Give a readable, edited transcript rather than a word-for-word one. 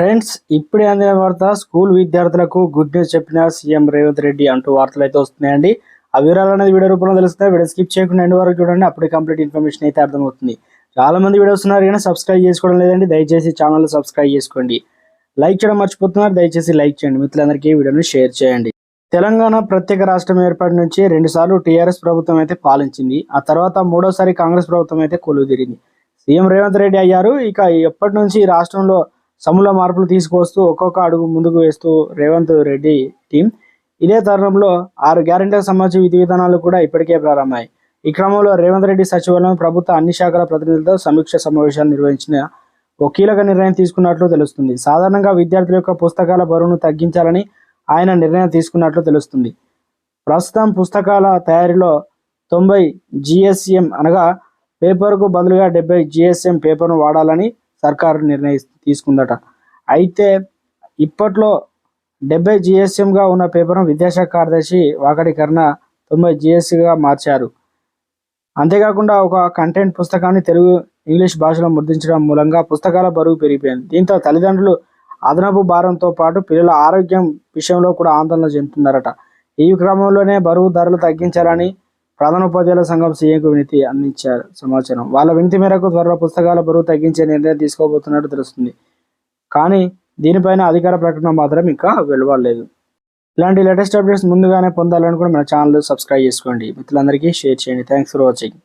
Friends, ఇప్పుడే అందిన వార్త. స్కూల్ విద్యార్థులకు గుడ్ న్యూస్ చెప్పిన సీఎం రేవంత్ రెడ్డి అంటూ వార్తలు అయితే వస్తున్నాయండి. ఆ వివరాలు అనేది వీడియో రూపంలో తెలుస్తాయి. వీడియో స్కిప్ చేయకుండా ఎండ్ వరకు చూడండి, అప్పుడే కంప్లీట్ ఇన్ఫర్మేషన్ అయితే అర్థమవుతుంది. చాలా మంది వీడియోస్ ఉన్నారు కానీ సబ్స్క్రైబ్ చేసుకోవడం లేదండి. దయచేసి ఛానల్ సబ్స్క్రైబ్ చేసుకోండి. లైక్ చేయడం మర్చిపోతున్నారు, దయచేసి లైక్ చేయండి. మిత్రులందరికీ వీడియోని షేర్ చేయండి. తెలంగాణ ప్రత్యేక రాష్ట్రం ఏర్పాటు నుంచి 2 సార్లు టీఆర్ఎస్ ప్రభుత్వం అయితే పాలించింది. ఆ తర్వాత మూడోసారి కాంగ్రెస్ ప్రభుత్వం అయితే కొలువుదీరింది. సీఎం రేవంత్ రెడ్డి అయ్యారు. ఇక ఎప్పటి నుంచి ఈ రాష్ట్రంలో సమూల మార్పులు తీసుకువస్తూ ఒక్కొక్క అడుగు ముందుకు వేస్తూ రేవంత్ రెడ్డి టీం. ఇదే తరుణంలో 6 గ్యారెంటీలకు సంబంధించి విధి విధానాలు కూడా ఇప్పటికే ప్రారంభమయ్యాయి. ఈ క్రమంలో రేవంత్ రెడ్డి సచివాలయం ప్రభుత్వ అన్ని శాఖల ప్రతినిధులతో సమీక్ష సమావేశాలు నిర్వహించిన ఓ కీలక నిర్ణయం తీసుకున్నట్లు తెలుస్తుంది. సాధారణంగా విద్యార్థుల యొక్క పుస్తకాల బరువును తగ్గించాలని ఆయన నిర్ణయం తీసుకున్నట్లు తెలుస్తుంది. ప్రస్తుతం పుస్తకాల తయారీలో 90 GSM అనగా పేపర్కు బదులుగా 70 GSM పేపర్ను వాడాలని సర్కారు తీసుకుందట. అయితే ఇప్పట్లో 70 GSMగా ఉన్న పేపర్ను విద్యాశాఖ కార్యదర్శి వాకటికరణ 90 GSగా మార్చారు. అంతేకాకుండా ఒక కంటెంట్ పుస్తకాన్ని తెలుగు, ఇంగ్లీష్ భాషలో ముద్రించడం మూలంగా పుస్తకాల బరువు పెరిగిపోయింది. దీంతో తల్లిదండ్రులు అదనపు భారంతో పాటు పిల్లల ఆరోగ్యం విషయంలో కూడా ఆందోళన చెందుతున్నారట. ఈ క్రమంలోనే బరువు ధరలు తగ్గించాలని ప్రధానోపాధ్యాయుల సంఘం సీఎంకు వినతి అందించారు సమాచారం. వాళ్ళ వినతి మేరకు త్వరలో పుస్తకాల బరువు తగ్గించే నిర్ణయం తీసుకోబోతున్నట్టు తెలుస్తుంది. కానీ దీనిపైన అధికార ప్రకటన మాత్రం ఇంకా వెలువడలేదు. ఇలాంటి లేటెస్ట్ అప్డేట్స్ ముందుగానే పొందాలనుకుంటే మన ఛానల్ సబ్స్క్రైబ్ చేసుకోండి. మిత్రులందరికీ షేర్ చేయండి. Thanks for watching.